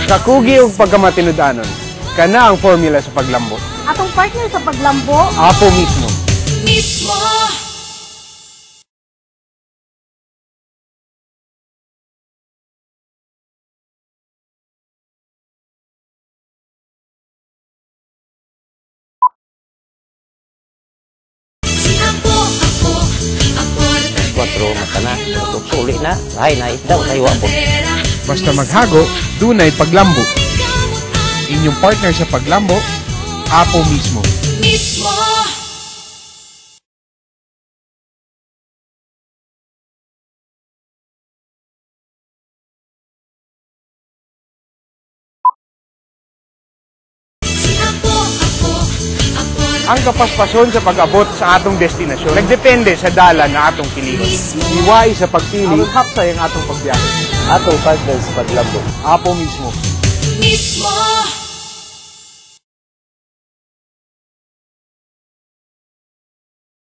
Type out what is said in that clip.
Kakugi og pagkamatinud-anon, kana ang formula sa paglambo. Atong partner sa paglambo, Apo mismo. Kwatro mata na, suli na, lahay na isdaw, tayo po. Basta maghago, dunay paglambo. Inyong partner sa paglambo, Apo mismo. Ang kapaspason sa pag-abot sa atong destinasyon nagdepende sa dala na atong piliin. Iwai sa pagpili, hapsay ang atong pagbiyahe. Atong partner sa paglambo. Apo mismo. Mismo.